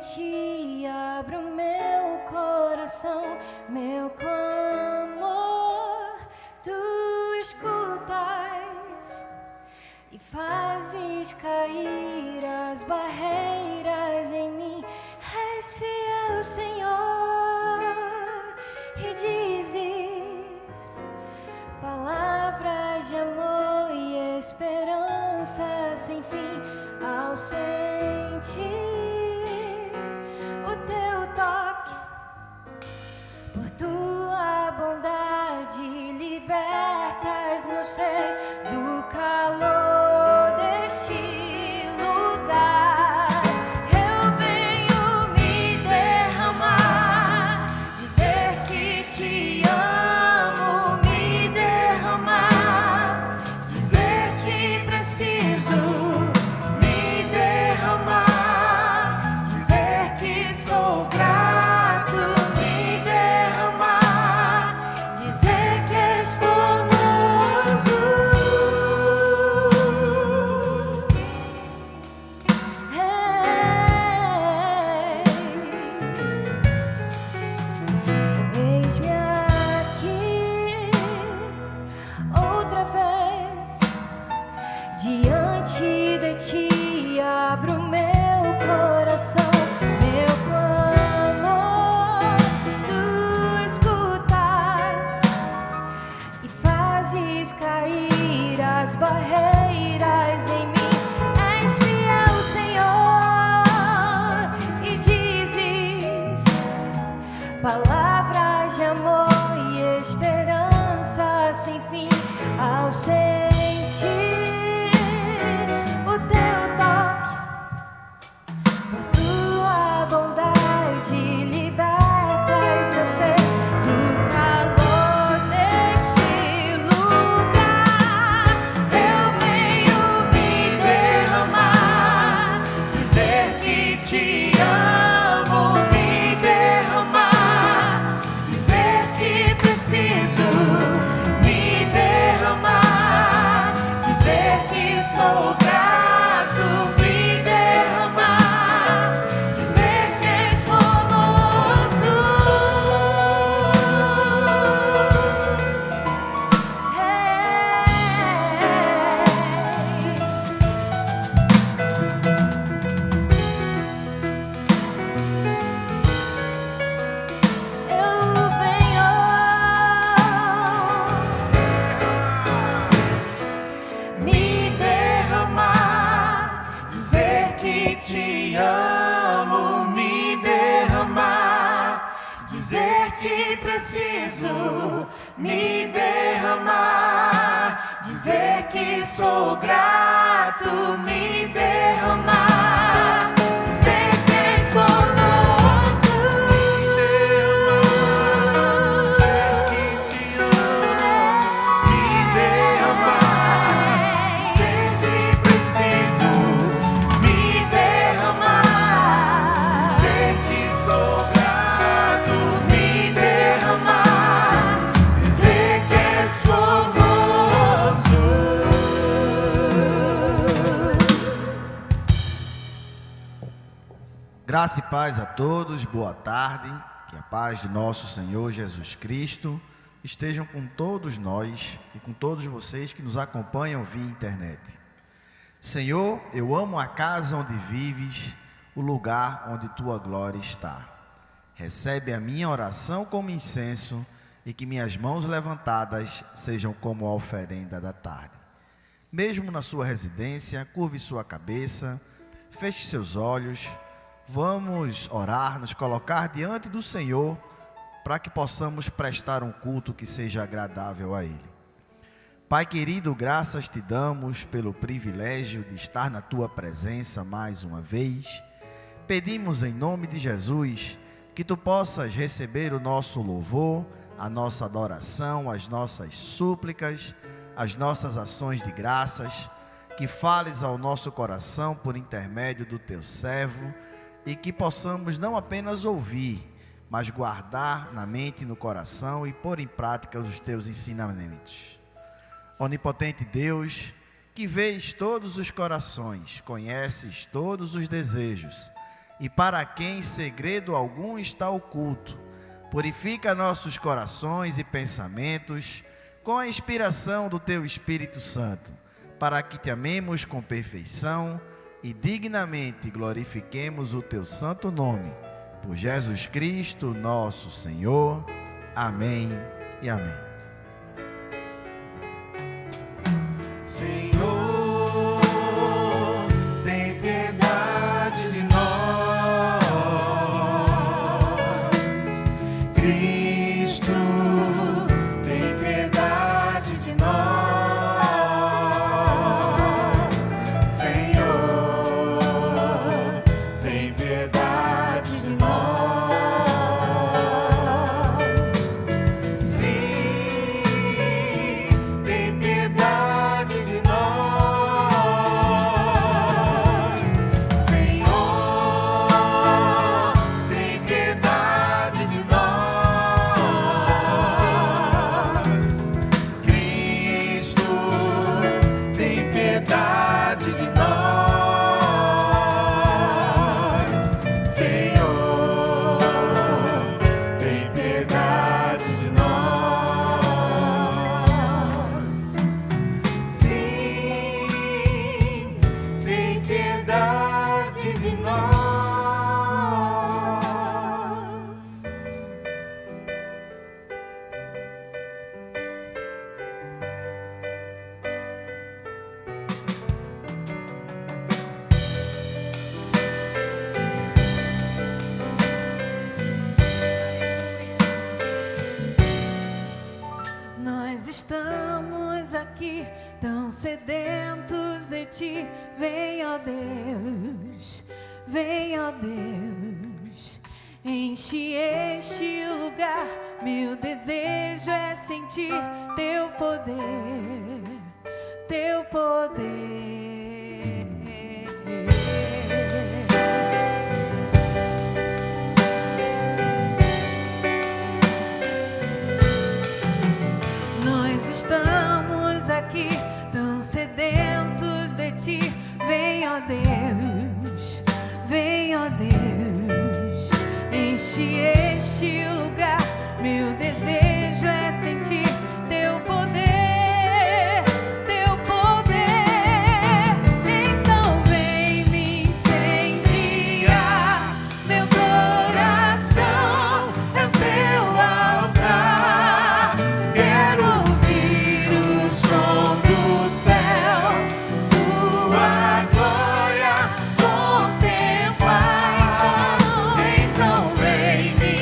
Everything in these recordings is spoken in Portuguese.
ti abro meu coração, meu clamor tu escutas e fazes cair as barreiras em mim. És fiel, Senhor, e dizes palavras de amor e esperança sem fim. Ao sentir o teu toque, por tua bondade libertas meu ser do calor deste lugar. Eu venho me derramar, dizer que te amo, me derramar, dizer que preciso, me derramar, dizer que sou grato, me derramar, dizer que és formoso. Eis-me aqui outra vez, diante de ti abro meu coração, meu clamor tu escutas e fazes cair as barreiras em mim. És fiel, Senhor, e dizes palavras de amor e esperança sem fim. Ao sentir o teu toque, por tua bondade libertas meu ser do calor deste lugar. Eu venho me derramar, dizer que te amo, me derramar, dizer que preciso, me derramar, dizer que sou grato, me derramar, dizer que és formoso. Eu venho me derramar, dizer que te amo, me derramar, dizer que preciso, me derramar, dizer que sou grato, me derramar, dizer que és formoso, me derramar, dizer que te amo, me derramar, dizer que preciso, me derramar, dizer que sou grato, me derramar, dizer que és formoso. Graça e paz a todos, boa tarde, que a paz de nosso Senhor Jesus Cristo estejam com todos nós e com todos vocês que nos acompanham via internet. Senhor, eu amo a casa onde vives, o lugar onde tua glória está. Recebe a minha oração como incenso e que minhas mãos levantadas sejam como a oferenda da tarde. Mesmo na sua residência, curve sua cabeça, feche seus olhos. Vamos orar, nos colocar diante do Senhor para que possamos prestar um culto que seja agradável a Ele. Pai querido, graças te damos pelo privilégio de estar na tua presença mais uma vez. Pedimos em nome de Jesus que tu possas receber o nosso louvor, a nossa adoração, as nossas súplicas, as nossas ações de graças, que fales ao nosso coração por intermédio do teu servo, e que possamos não apenas ouvir, mas guardar na mente e no coração e pôr em prática os teus ensinamentos. Onipotente Deus, que vês todos os corações, conheces todos os desejos e para quem segredo algum está oculto. Purifica nossos corações e pensamentos com a inspiração do Teu Espírito Santo, para que te amemos com perfeição e dignamente glorifiquemos o Teu santo nome. Por Jesus Cristo, nosso Senhor. Amém e amém. Senhor, tem piedade de nós. Cristo, tem piedade de nós. Senhor, tem piedade de nós. Sim, tem piedade de nós. Senhor, tem piedade de nós. Cristo, tem piedade de nós. Senhor, tem piedade de nós. Sim, tem piedade de nós. Nós estamos aqui tão sedentos de Ti. Vem, ó Deus, vem, ó Deus. Enche este lugar, meu desejo é sentir Teu poder, Teu poder. Nós estamos aqui tão sedentos de Ti. Vem, ó Deus, vem, ó Deus. Enche este lugar, meu desejo é sentir Teu poder, Teu poder. Então vem me incendiar, meu coração é Teu altar. Quero ouvir o som do céu, Tua glória contemplar. Então vem me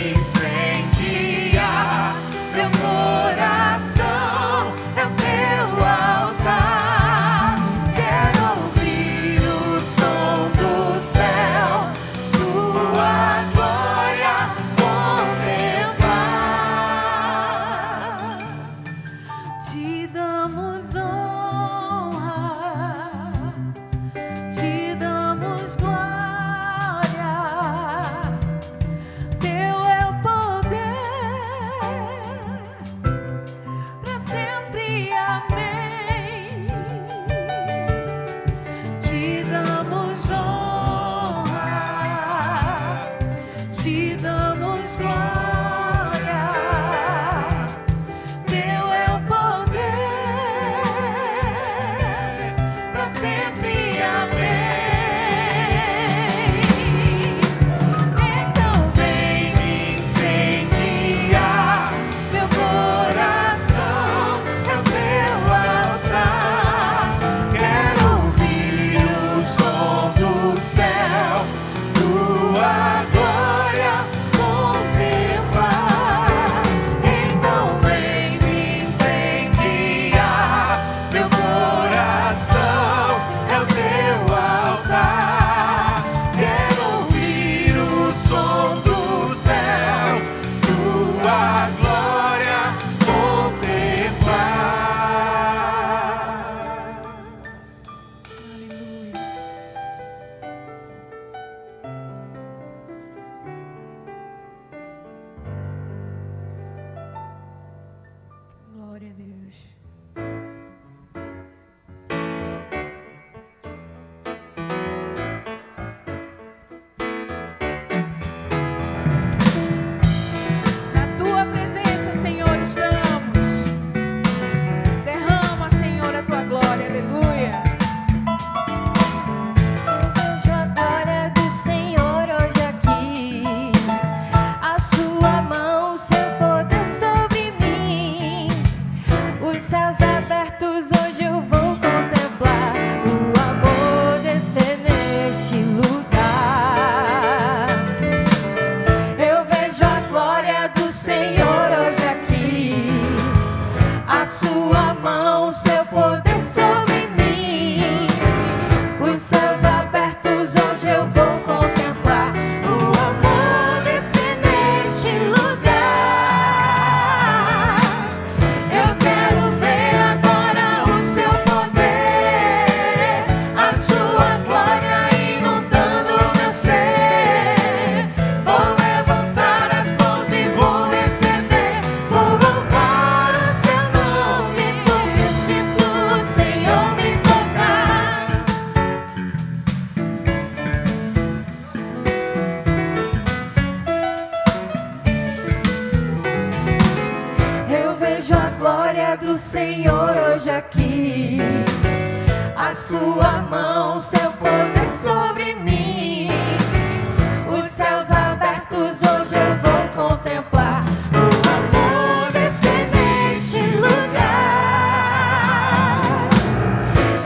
Senhor hoje aqui. A sua mão, seu poder sobre mim. Os céus abertos hoje eu vou contemplar. O amor descer neste lugar.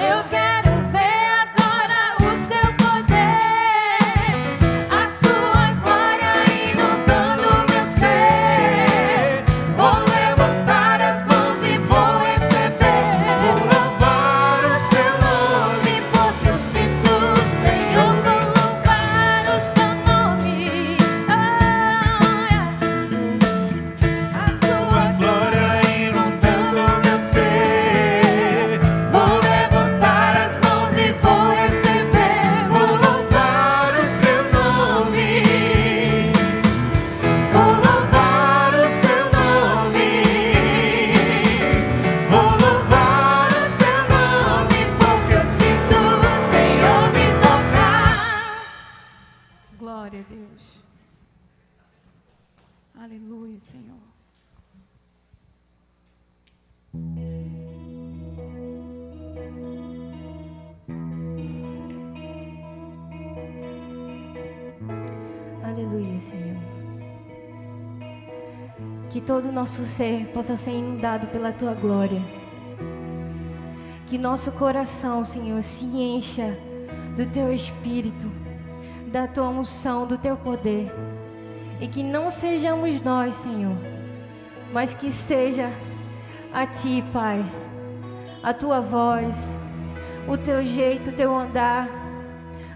Eu quero ver agora o seu poder, a sua glória inundando meu ser. Vou levantar as mãos e vou receber. Vou louvar o seu nome, Porque eu sinto o Senhor, vou louvar o seu nome. a sua glória inundando meu ser. Vou levantar as mãos e vou receber. Vou louvar o seu nome. Vou louvar o seu nome. Vou louvar o seu nome, porque eu sinto o Senhor me tocar. Glória a Deus. Aleluia, Senhor. Aleluia, Senhor. Que todo o nosso ser possa ser inundado pela Tua glória. Que nosso coração, Senhor, se encha do Teu Espírito, da Tua unção, do Teu poder. E que não sejamos nós, Senhor, mas que seja a Ti, Pai, a Tua voz, o Teu jeito, o Teu andar,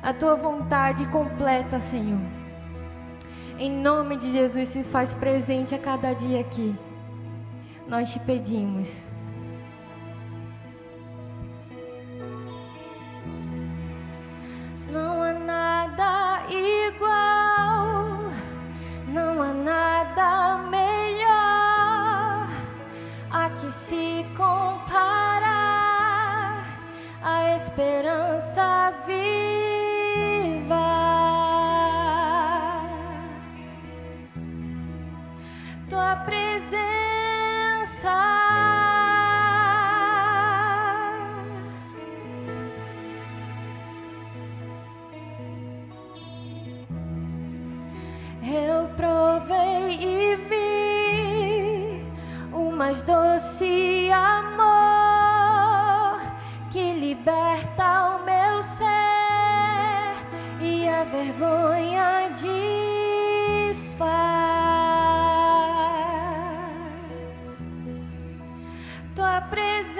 a Tua vontade completa, Senhor. Em nome de Jesus, se faz presente a cada dia aqui. Nós te pedimos. Não há nada igual, não há nada melhor a que se comparar a esperança viva. Tua presença eu provei e vi o mais doce amor que liberta o meu ser e a vergonha desfaz. Tua presença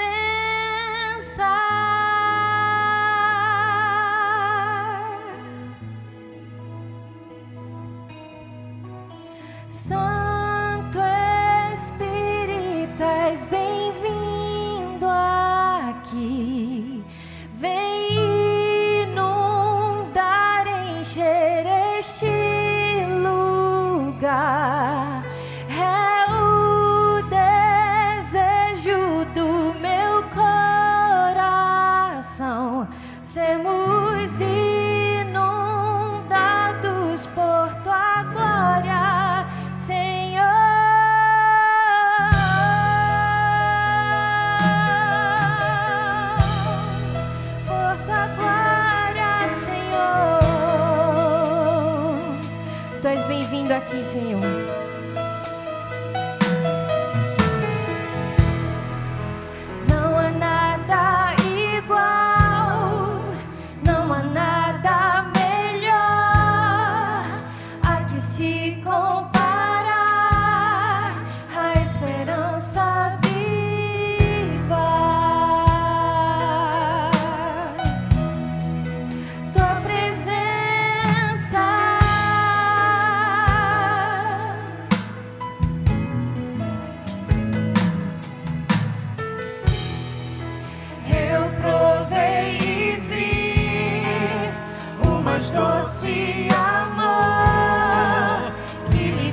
Santo Espírito, és bem-vindo aqui. Vem inundar, encher este lugar. É o desejo do meu coração. Sermos inundados por tua glória, Senhor. Por tua glória, Senhor. Tu és bem-vindo aqui, Senhor. Não há nada igual, não há nada melhor a que se comparar a esperança viva. Tua presença Eu provei e vi o mais doce amor que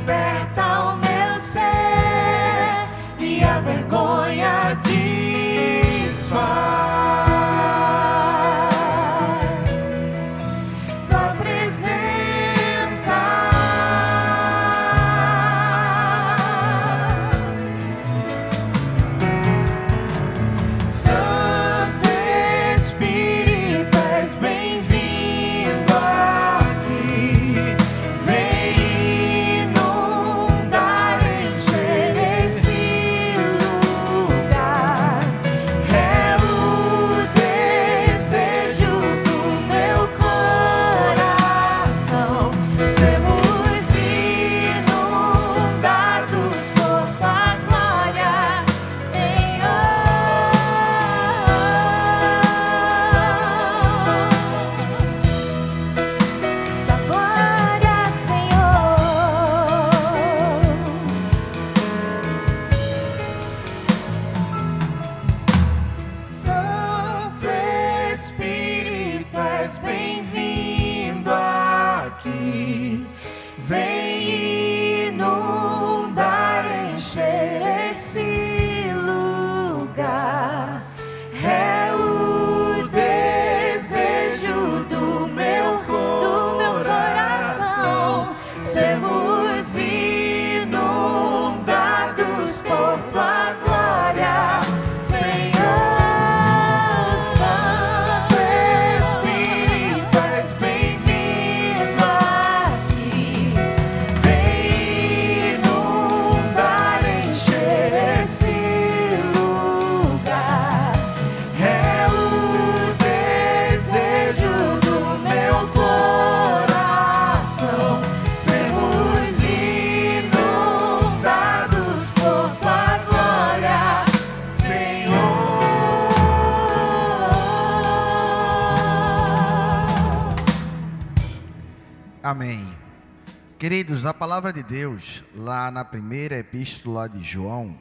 Queridos, a palavra de Deus, lá na primeira epístola de João,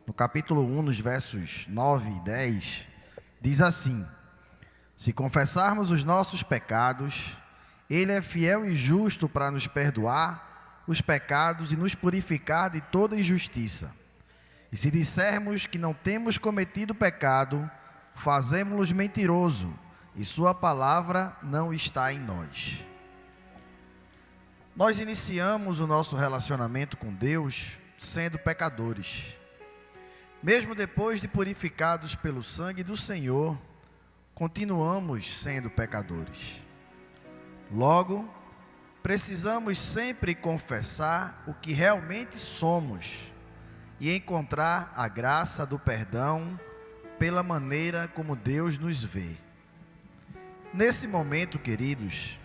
no capítulo 1, nos versos 9 e 10, diz assim: se confessarmos os nossos pecados, Ele é fiel e justo para nos perdoar os pecados e nos purificar de toda injustiça. E se dissermos que não temos cometido pecado, fazemo-los mentiroso, e Sua palavra não está em nós. Nós iniciamos o nosso relacionamento com Deus sendo pecadores. Mesmo depois de purificados pelo sangue do Senhor, continuamos sendo pecadores. Logo, precisamos sempre confessar o que realmente somos e encontrar a graça do perdão pela maneira como Deus nos vê. Nesse momento, queridos,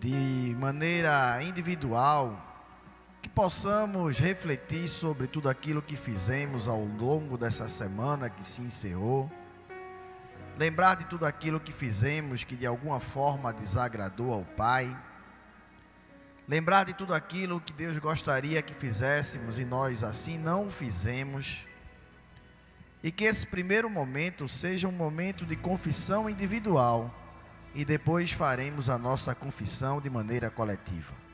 de maneira individual, que possamos refletir sobre tudo aquilo que fizemos ao longo dessa semana que se encerrou, lembrar de tudo aquilo que fizemos que de alguma forma desagradou ao Pai, lembrar de tudo aquilo que Deus gostaria que fizéssemos e nós assim não o fizemos, e que esse primeiro momento seja um momento de confissão individual, e depois faremos a nossa confissão de maneira coletiva.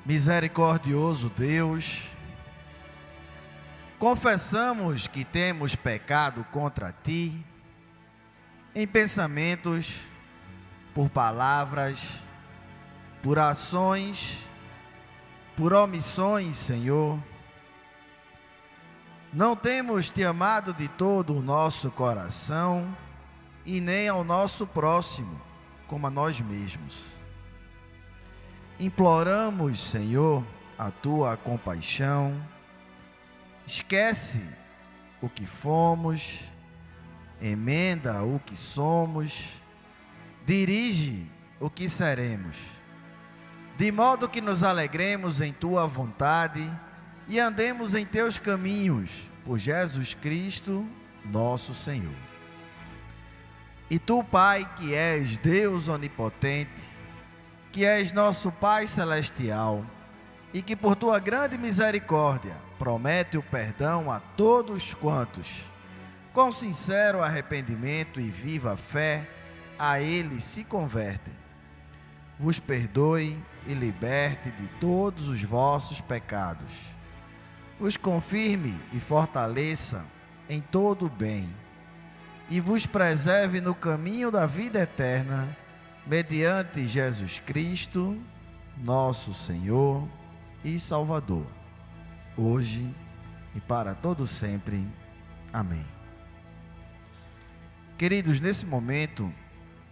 Misericordioso Deus, confessamos que temos pecado contra Ti, em pensamentos, por palavras, por ações, por omissões, Senhor. Não temos Te amado de todo o nosso coração e nem ao nosso próximo, como a nós mesmos. Imploramos, Senhor, a Tua compaixão. Esquece o que fomos, emenda o que somos, dirige o que seremos, de modo que nos alegremos em Tua vontade e andemos em Teus caminhos, por Jesus Cristo, nosso Senhor. E Tu, Pai, que és Deus onipotente, que és nosso Pai celestial, e que por Tua grande misericórdia promete o perdão a todos quantos, com sincero arrependimento e viva fé, a Ele se convertem. Vos perdoe e liberte de todos os vossos pecados. Os confirme e fortaleça em todo o bem, e vos preserve no caminho da vida eterna, mediante Jesus Cristo, nosso Senhor e Salvador, hoje e para todo sempre. Amém. Queridos, nesse momento,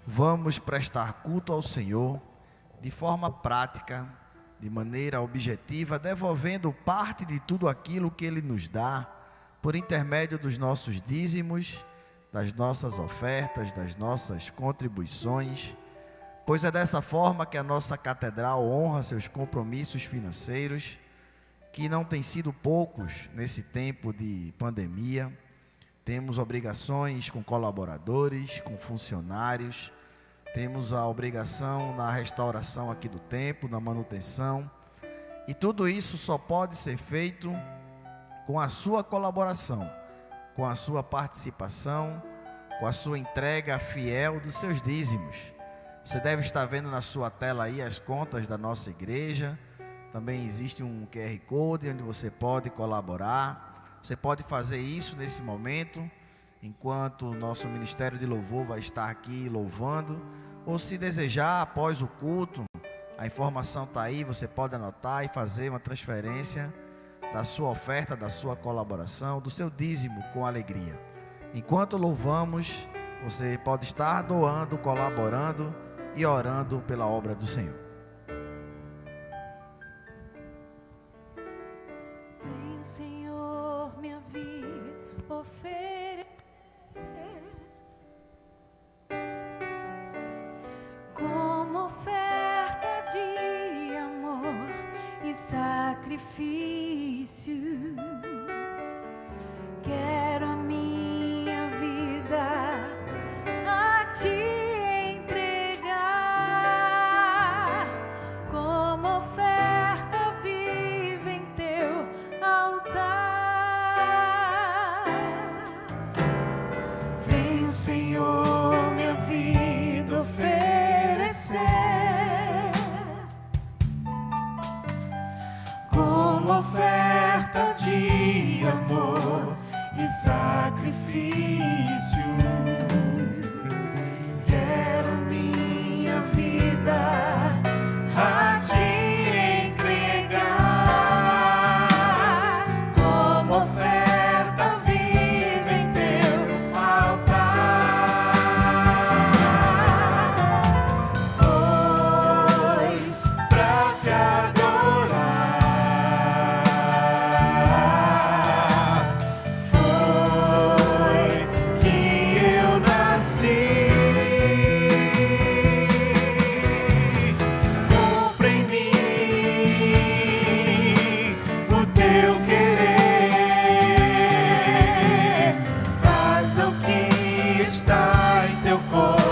vamos prestar culto ao Senhor de forma prática, de maneira objetiva, devolvendo parte de tudo aquilo que Ele nos dá, por intermédio dos nossos dízimos, das nossas ofertas, das nossas contribuições, pois é dessa forma que a nossa catedral honra seus compromissos financeiros, que não têm sido poucos nesse tempo de pandemia. Temos obrigações com colaboradores, com funcionários, temos a obrigação na restauração aqui do templo, na manutenção, e tudo isso só pode ser feito com a sua colaboração, com a sua participação, com a sua entrega fiel dos seus dízimos. Você deve estar vendo na sua tela aí as contas da nossa igreja. Também existe um QR Code onde você pode colaborar. Você pode fazer isso nesse momento, enquanto o nosso Ministério de Louvor vai estar aqui louvando. Ou se desejar, após o culto, a informação está aí, você pode anotar e fazer uma transferência da sua oferta, da sua colaboração, do seu dízimo com alegria. Enquanto louvamos, você pode estar doando, colaborando e orando pela obra do Senhor. Vem o Senhor, minha vida oferecer como oferta de amor e sacrifício. Quero a minha vida a ti entregar como oferta viva em teu altar. Vem, Senhor, minha vida oferecer como oferta de amor e sacrifício. Quero minha vida a te entregar como oferta viva em teu altar. Pois pra te adorar foi que eu nasci. Cumpra em mim o teu querer. Faça o que está em teu coração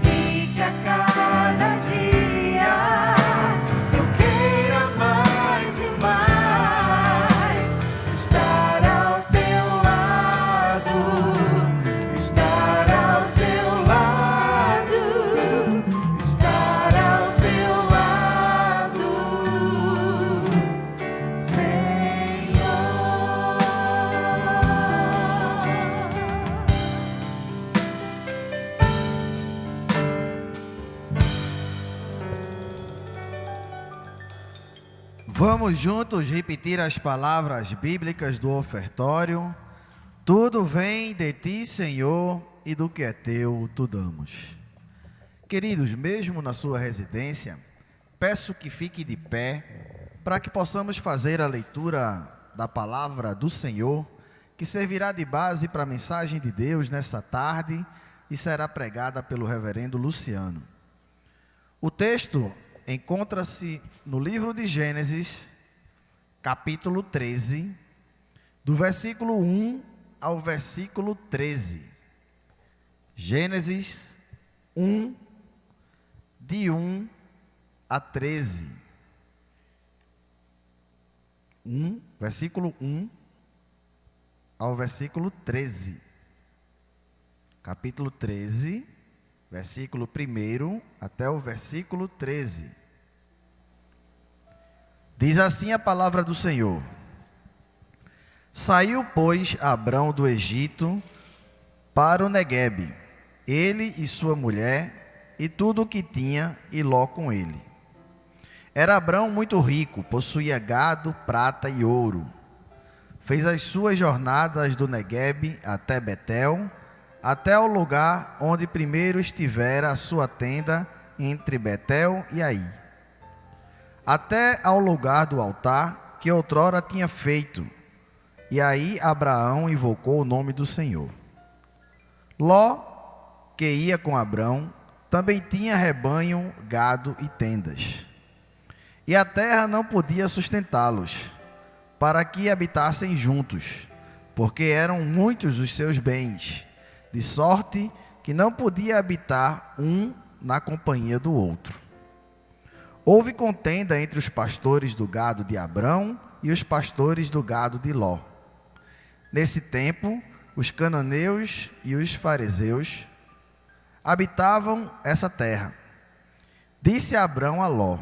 e que a cada dia eu queira mais e mais estar ao teu lado, estar ao teu lado, estar ao teu lado, Senhor. Vamos juntos repetir as palavras bíblicas do ofertório. Tudo vem de ti, Senhor, e do que é teu, tu damos. Queridos, mesmo na sua residência, peço que fique de pé para que possamos fazer a leitura da palavra do Senhor, que servirá de base para a mensagem de Deus nessa tarde e será pregada pelo reverendo Luciano. O texto encontra-se no livro de Gênesis, capítulo 13, do versículo 1 ao versículo 13. Gênesis 1, de 1 a 13. Versículo 1 ao versículo 13. Capítulo 13, versículo 1 até o versículo 13. Diz assim a palavra do Senhor: Saiu, pois, Abrão do Egito para o Neguebe, ele e sua mulher, e tudo o que tinha, e Ló com ele. Era Abrão muito rico, possuía gado, prata e ouro. Fez as suas jornadas do Neguebe até Betel, até o lugar onde primeiro estivera a sua tenda entre Betel e Ai, até ao lugar do altar que outrora tinha feito. E aí Abraão invocou o nome do Senhor. Ló, que ia com Abrão, também tinha rebanho, gado e tendas. E a terra não podia sustentá-los, para que habitassem juntos, porque eram muitos os seus bens, de sorte que não podia habitar um na companhia do outro. Houve contenda entre os pastores do gado de Abrão e os pastores do gado de Ló. Nesse tempo, os cananeus e os fariseus habitavam essa terra. Disse Abrão a Ló: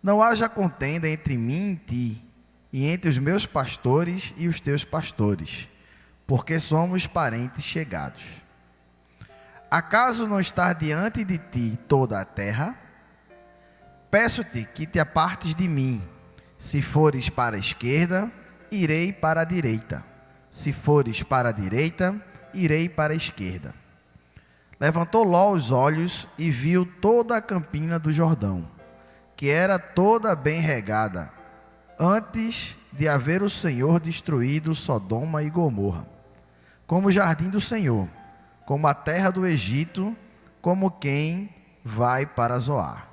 Não haja contenda entre mim e ti, e entre os meus pastores e os teus pastores, porque somos parentes chegados. Acaso não está diante de ti toda a terra? Peço-te que te apartes de mim. Se fores para a esquerda, irei para a direita. Se fores para a direita, irei para a esquerda. Levantou Ló os olhos e viu toda a campina do Jordão, que era toda bem regada, antes de haver o Senhor destruído Sodoma e Gomorra, como o jardim do Senhor, como a terra do Egito, como quem vai para Zoar.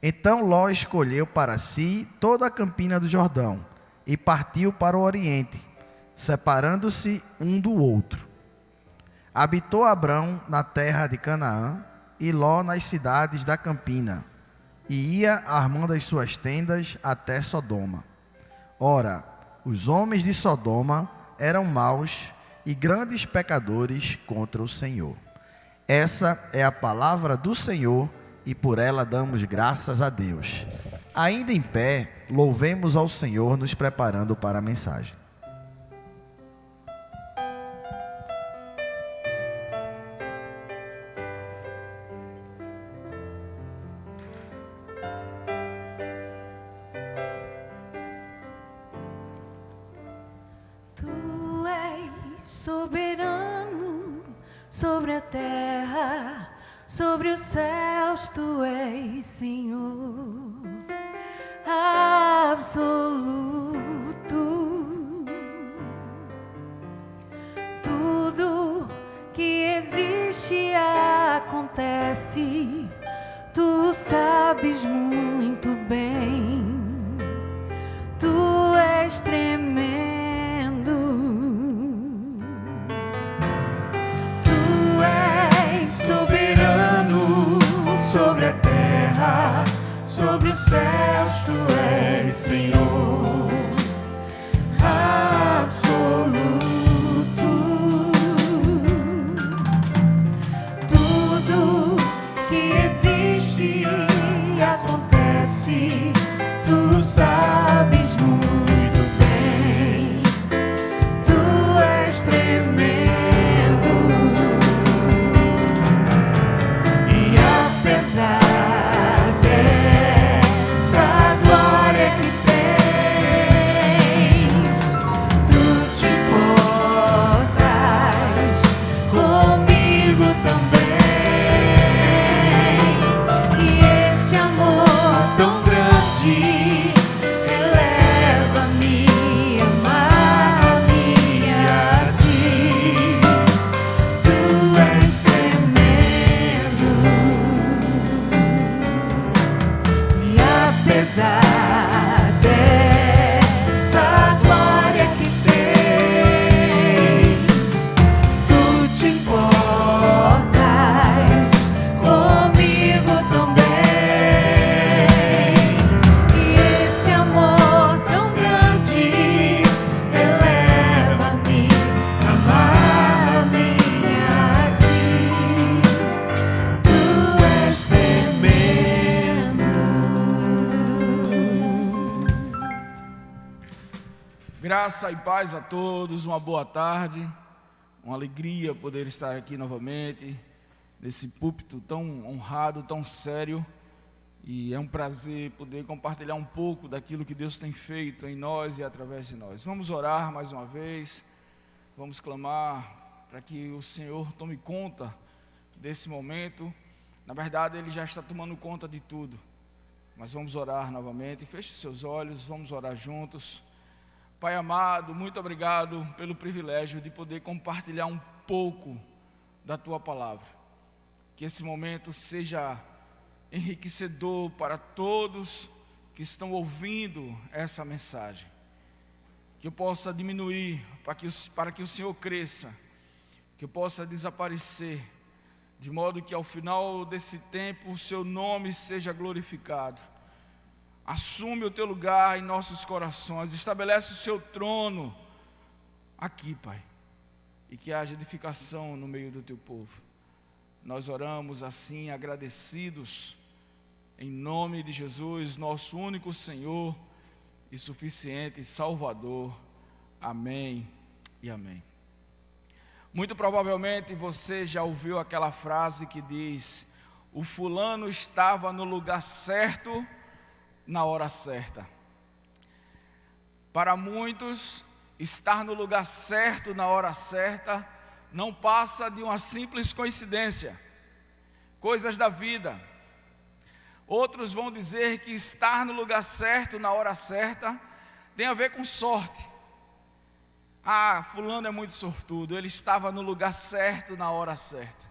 Então Ló escolheu para si toda a campina do Jordão e partiu para o oriente, separando-se um do outro. Habitou Abrão na terra de Canaã e Ló nas cidades da campina, e ia armando as suas tendas até Sodoma. Ora, os homens de Sodoma eram maus e grandes pecadores contra o Senhor. Essa é a palavra do Senhor e por ela damos graças a Deus. Ainda em pé, louvemos ao Senhor, nos preparando para a mensagem. Tu és soberano sobre a terra, sobre os céus, tu és Senhor absoluto. Tudo que existe acontece, tu sabes muito bem. Tu és tremendo. Tu és soberano sobre a terra, sobre os céus, tu és Senhor absoluto. Tudo que existe acontece, tu sabes muito bem. Tu és tremendo. E apesar Graça e paz a todos, uma boa tarde, uma alegria poder estar aqui novamente, nesse púlpito tão honrado, tão sério, e é um prazer poder compartilhar um pouco daquilo que Deus tem feito em nós e através de nós. Vamos orar mais uma vez, vamos clamar para que o Senhor tome conta desse momento. Na verdade, Ele já está tomando conta de tudo, mas vamos orar novamente. Feche seus olhos, vamos orar juntos. Pai amado, muito obrigado pelo privilégio de poder compartilhar um pouco da Tua palavra. Que esse momento seja enriquecedor para todos que estão ouvindo essa mensagem. Que eu possa diminuir para que o Senhor cresça. Que eu possa desaparecer, de modo que ao final desse tempo o Seu nome seja glorificado. Assume o Teu lugar em nossos corações, estabelece o Seu trono aqui, Pai, e que haja edificação no meio do Teu povo. Nós oramos assim, agradecidos, em nome de Jesus, nosso único Senhor e suficiente Salvador. Amém e amém. Muito provavelmente você já ouviu aquela frase que diz: o fulano estava no lugar certo, na hora certa. Para muitos, estar no lugar certo na hora certa não passa de uma simples coincidência, coisas da vida. Outros vão dizer que estar no lugar certo na hora certa tem a ver com sorte. Fulano é muito sortudo, ele estava no lugar certo na hora certa.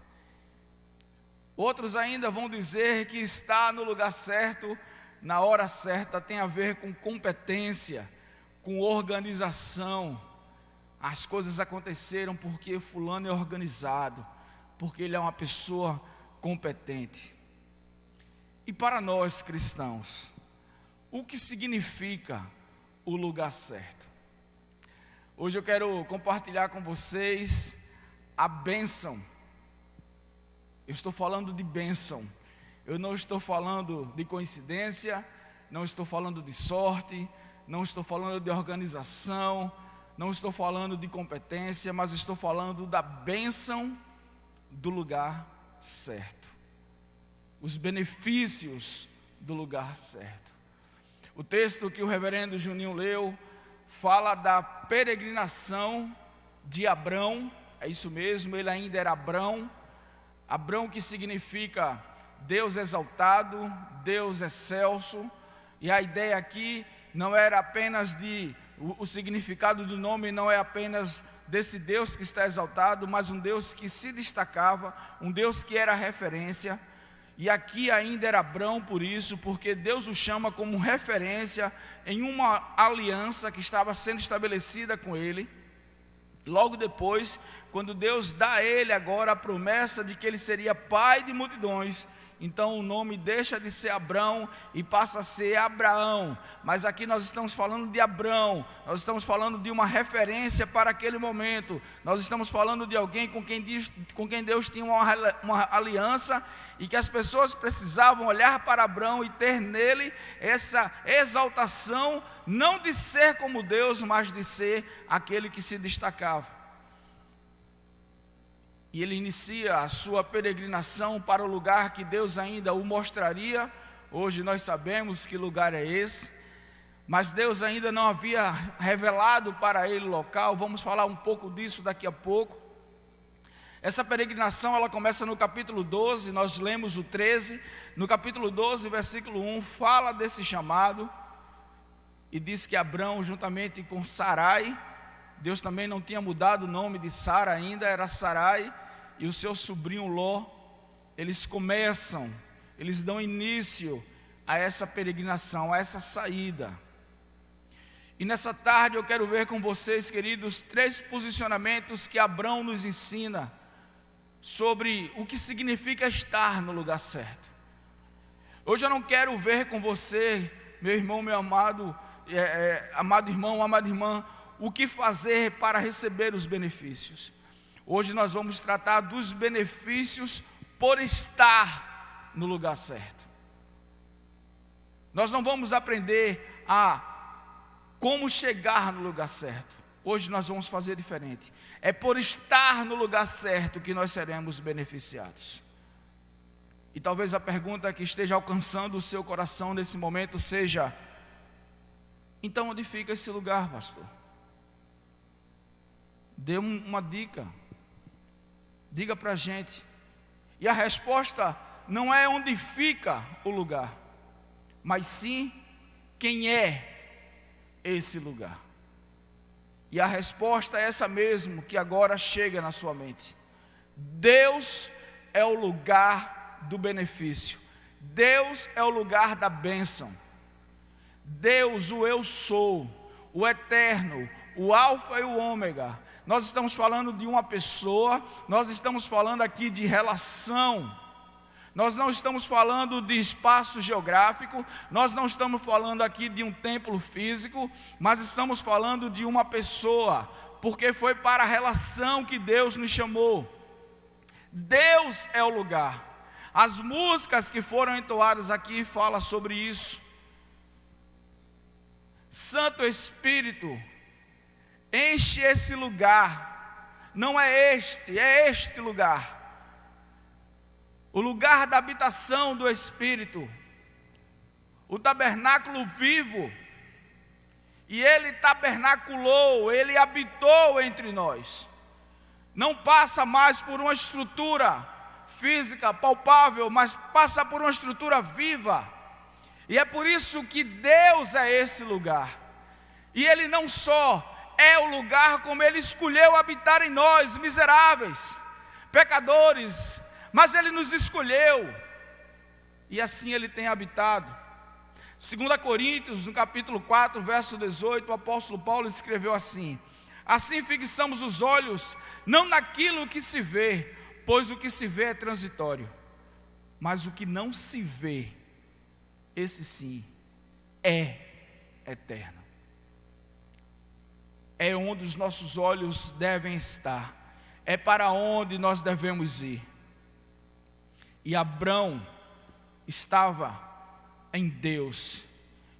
Outros ainda vão dizer que estar no lugar certo na hora certa tem a ver com competência, com organização. As coisas aconteceram porque fulano é organizado, porque ele é uma pessoa competente. E para nós cristãos, o que significa o lugar certo? Hoje eu quero compartilhar com vocês a bênção. Eu estou falando de bênção. Eu não estou falando de coincidência, não estou falando de sorte, não estou falando de organização, não estou falando de competência, mas estou falando da bênção do lugar certo. Os benefícios do lugar certo. O texto que o reverendo Juninho leu fala da peregrinação de Abrão. É isso mesmo, ele ainda era Abrão. Abrão, que significa Deus exaltado, Deus excelso. E a ideia aqui não era apenas o significado do nome não é apenas desse Deus que está exaltado, mas um Deus que se destacava, um Deus que era referência. E aqui ainda era Abrão por isso, porque Deus o chama como referência em uma aliança que estava sendo estabelecida com ele. Logo depois, quando Deus dá a ele agora a promessa de que ele seria pai de multidões, então o nome deixa de ser Abrão e passa a ser Abraão. Mas aqui nós estamos falando de Abrão, nós estamos falando de uma referência para aquele momento. Nós estamos falando de alguém com quem Deus tinha uma aliança, e que as pessoas precisavam olhar para Abrão e ter nele essa exaltação, não de ser como Deus, mas de ser aquele que se destacava. E ele inicia a sua peregrinação para o lugar que Deus ainda o mostraria. Hoje nós sabemos que lugar é esse, mas Deus ainda não havia revelado para ele o local. Vamos falar um pouco disso daqui a pouco. Essa peregrinação ela começa no capítulo 12, nós lemos o 13. No capítulo 12, versículo 1, fala desse chamado e diz que Abrão, juntamente com Sarai, Deus também não tinha mudado o nome de Sara ainda, era Sarai, e o seu sobrinho Ló, eles dão início a essa peregrinação, a essa saída. E nessa tarde eu quero ver com vocês, queridos, 3 posicionamentos que Abrão nos ensina sobre o que significa estar no lugar certo. Hoje eu não quero ver com você, meu irmão, meu amado, amado irmão, amada irmã, o que fazer para receber os benefícios. Hoje nós vamos tratar dos benefícios por estar no lugar certo. Nós não vamos aprender como chegar no lugar certo. Hoje nós vamos fazer diferente. É por estar no lugar certo que nós seremos beneficiados. E talvez a pergunta que esteja alcançando o seu coração nesse momento seja: então onde fica esse lugar, pastor? Dê uma dica. Diga para a gente. E a resposta não é onde fica o lugar, mas sim quem é esse lugar. E a resposta é essa mesmo que agora chega na sua mente. Deus é o lugar do benefício. Deus é o lugar da bênção. Deus, o eu sou, o eterno, o alfa e o ômega. Nós estamos falando de uma pessoa, nós estamos falando aqui de relação. Nós não estamos falando de espaço geográfico, nós não estamos falando aqui de um templo físico, mas estamos falando de uma pessoa, porque foi para a relação que Deus nos chamou. Deus é o lugar. As músicas que foram entoadas aqui falam sobre isso. Santo Espírito, enche esse lugar. Não é este lugar. O lugar da habitação do Espírito, o tabernáculo vivo, e Ele tabernaculou, Ele habitou entre nós. Não passa mais por uma estrutura física, palpável, mas passa por uma estrutura viva. E é por isso que Deus é esse lugar. E Ele não só é o lugar, como Ele escolheu habitar em nós, miseráveis, pecadores, mas Ele nos escolheu, e assim Ele tem habitado. 2 Coríntios, no capítulo 4, verso 18, o apóstolo Paulo escreveu assim: assim fixamos os olhos, não naquilo que se vê, pois o que se vê é transitório, mas o que não se vê, esse sim, é eterno. É onde os nossos olhos devem estar, é para onde nós devemos ir. E Abrão estava em Deus,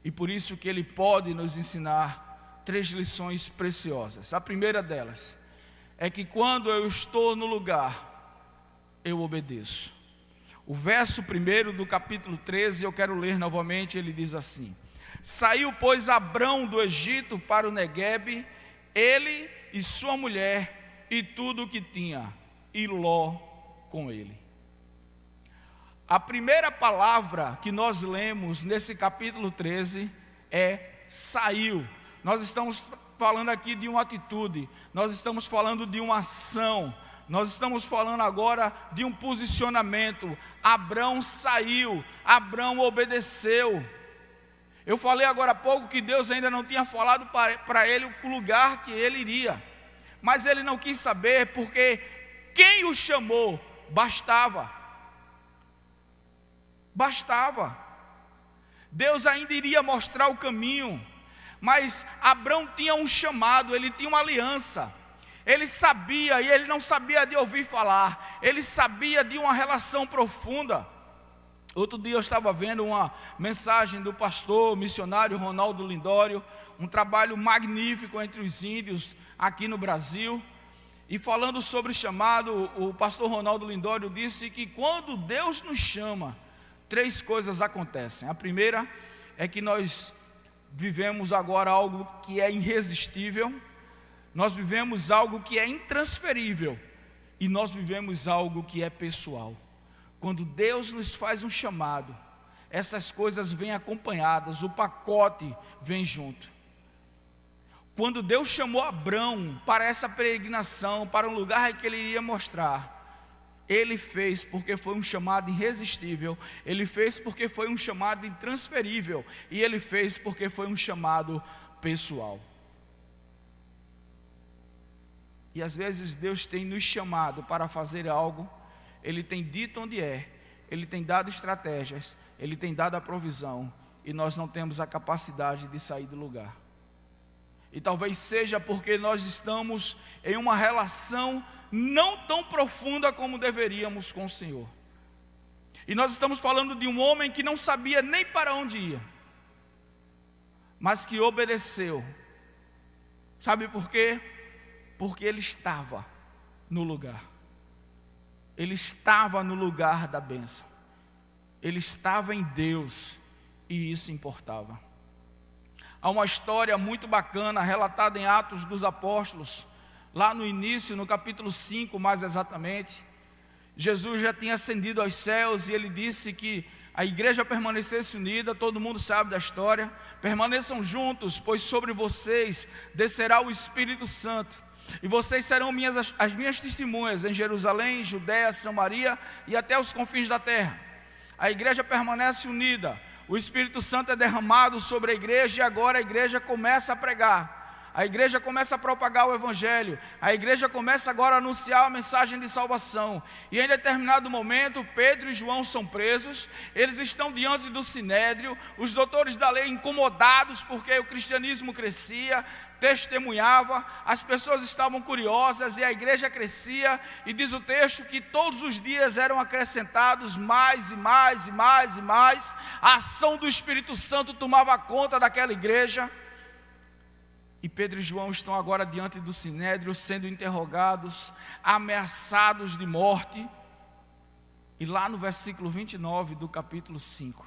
e por isso que ele pode nos ensinar 3 lições preciosas. A primeira delas é que quando eu estou no lugar, eu obedeço. O verso 1 do capítulo 13, eu quero ler novamente, ele diz assim: saiu, pois, Abrão do Egito para o Neguebe, ele e sua mulher e tudo o que tinha, e Ló com ele. A primeira palavra que nós lemos nesse capítulo 13 é saiu. Nós estamos falando aqui de uma atitude, nós estamos falando de uma ação, nós estamos falando agora de um posicionamento. Abrão saiu, Abrão obedeceu. Eu falei agora há pouco que Deus ainda não tinha falado para ele o lugar que ele iria, mas ele não quis saber, porque quem o chamou bastava. Deus ainda iria mostrar o caminho, mas Abrão tinha um chamado, ele tinha uma aliança. Ele sabia, e ele não sabia de ouvir falar, ele sabia de uma relação profunda. Outro dia eu estava vendo uma mensagem do pastor missionário Ronaldo Lindório, um trabalho magnífico entre os índios aqui no Brasil. E falando sobre chamado, o pastor Ronaldo Lindório disse que quando Deus nos chama, 3 coisas acontecem. A primeira é que nós vivemos agora algo que é irresistível, nós vivemos algo que é intransferível, e nós vivemos algo que é pessoal. Quando Deus nos faz um chamado, essas coisas vêm acompanhadas, o pacote vem junto. Quando Deus chamou Abrão para essa peregrinação, para um lugar que ele iria mostrar, ele fez porque foi um chamado irresistível, ele fez porque foi um chamado intransferível, e ele fez porque foi um chamado pessoal. E às vezes Deus tem nos chamado para fazer algo, Ele tem dito onde é, Ele tem dado estratégias, Ele tem dado a provisão, e nós não temos a capacidade de sair do lugar. E talvez seja porque nós estamos em uma relação não tão profunda como deveríamos com o Senhor. E nós estamos falando de um homem que não sabia nem para onde ia, mas que obedeceu. Sabe por quê? Porque ele estava no lugar. Ele estava no lugar da bênção. Ele estava em Deus, e isso importava. Há uma história muito bacana relatada em Atos dos Apóstolos, lá no início, no capítulo 5 mais exatamente. Jesus já tinha ascendido aos céus, e ele disse que a igreja permanecesse unida. Todo mundo sabe da história. Permaneçam juntos, pois sobre vocês descerá o Espírito Santo, e vocês serão as minhas testemunhas em Jerusalém, Judeia, Samaria e até os confins da terra. A igreja permanece unida, o Espírito Santo é derramado sobre a igreja, e agora a igreja começa a pregar, a igreja começa a propagar o Evangelho, a igreja começa agora a anunciar a mensagem de salvação. E em determinado momento, Pedro e João são presos, eles estão diante do Sinédrio, os doutores da lei incomodados porque o cristianismo crescia, testemunhava, as pessoas estavam curiosas, e a igreja crescia, e diz o texto que todos os dias eram acrescentados mais e mais e mais e mais. A ação do Espírito Santo tomava conta daquela igreja, e Pedro e João estão agora diante do Sinédrio, sendo interrogados, ameaçados de morte. E lá no versículo 29 do capítulo 5,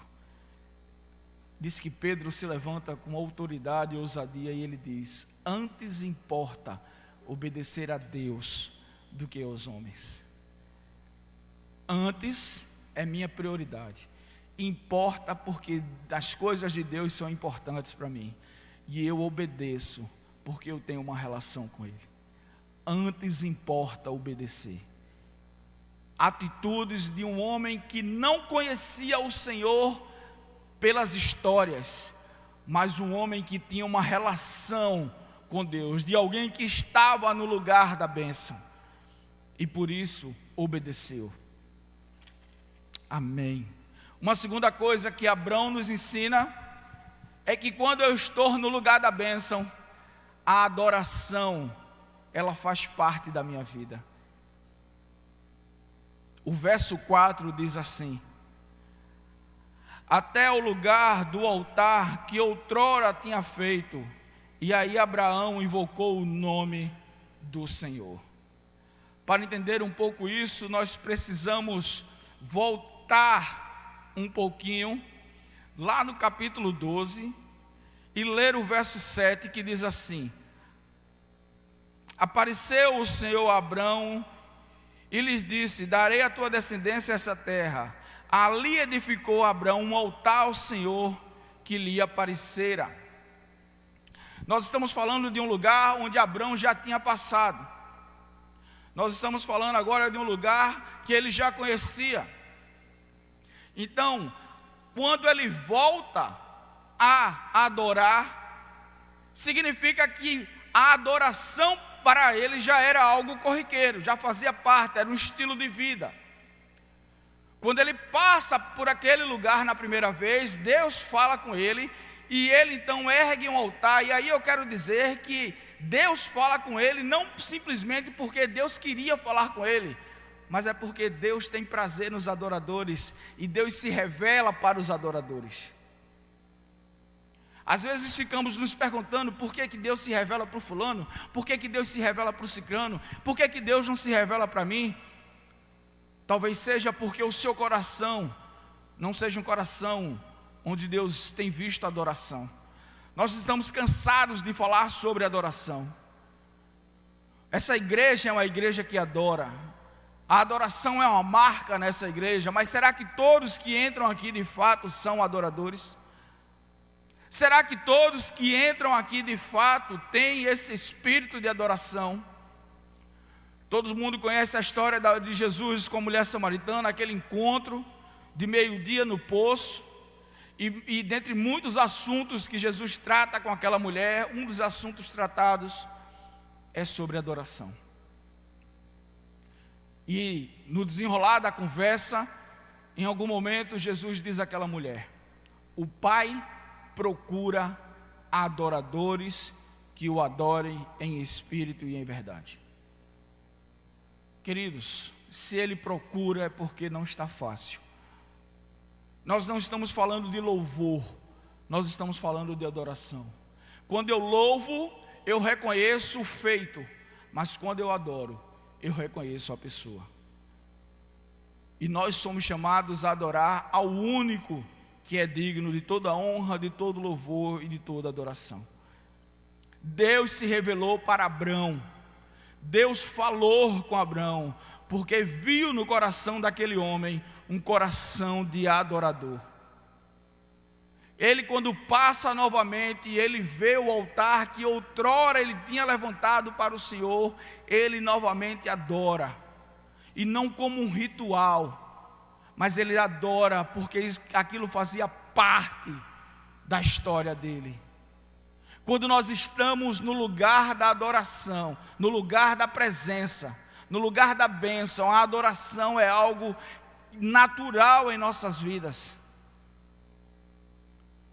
diz que Pedro se levanta com autoridade e ousadia, e ele diz: antes importa obedecer a Deus do que aos homens. Antes é minha prioridade. Importa porque as coisas de Deus são importantes para mim. e eu obedeço, porque eu tenho uma relação com Ele. Antes importa obedecer. Atitudes de um homem que não conhecia o Senhor pelas histórias, mas um homem que tinha uma relação com Deus, de alguém que estava no lugar da bênção, e por isso obedeceu. Amém. Uma segunda coisa que Abrão nos ensina é que quando eu estou no lugar da bênção, a adoração, ela faz parte da minha vida. O verso 4 diz assim: até o lugar do altar que outrora tinha feito, e aí Abraão invocou o nome do Senhor. Para entender um pouco isso, nós precisamos voltar um pouquinho lá no capítulo 12 e ler o verso 7, que diz assim: apareceu o Senhor a Abrão e lhes disse: darei à tua descendência essa terra. Ali edificou Abrão um altar ao Senhor que lhe aparecera. Nós estamos falando de um lugar onde Abrão já tinha passado. Nós estamos falando agora de um lugar que ele já conhecia. Então, quando ele volta a adorar, significa que a adoração para ele já era algo corriqueiro, já fazia parte, era um estilo de vida. Quando ele passa por aquele lugar na primeira vez, Deus fala com ele, e ele então ergue um altar. E aí eu quero dizer que Deus fala com ele não simplesmente porque Deus queria falar com ele, mas é porque Deus tem prazer nos adoradores, e Deus se revela para os adoradores. Às vezes ficamos nos perguntando por que Deus se revela para o fulano, por que Deus se revela para o ciclano, por que Deus não se revela para mim? Talvez seja porque o seu coração não seja um coração onde Deus tem visto a adoração. Nós estamos cansados de falar sobre adoração. Essa igreja é uma igreja que adora. A adoração é uma marca nessa igreja, mas será que todos que entram aqui de fato são adoradores? Será que todos que entram aqui de fato têm esse espírito de adoração? Todo mundo conhece a história de Jesus com a mulher samaritana, aquele encontro de meio-dia no poço, e dentre muitos assuntos que Jesus trata com aquela mulher, um dos assuntos tratados é sobre adoração. E no desenrolar da conversa, em algum momento Jesus diz àquela mulher: o Pai procura adoradores que o adorem em espírito e em verdade. Queridos, se Ele procura é porque não está fácil. Nós não estamos falando de louvor, nós estamos falando de adoração. Quando eu louvo, eu reconheço o feito, mas quando eu adoro, eu reconheço a pessoa. E nós somos chamados a adorar ao único que é digno de toda honra, de todo louvor e de toda adoração. Deus se revelou para Abrão. Deus falou com Abrão, porque viu no coração daquele homem um coração de adorador. Ele, quando passa novamente, ele vê o altar que outrora ele tinha levantado para o Senhor, ele novamente adora, e não como um ritual, mas ele adora porque aquilo fazia parte da história dele. Quando nós estamos no lugar da adoração, no lugar da presença, no lugar da bênção, a adoração é algo natural em nossas vidas.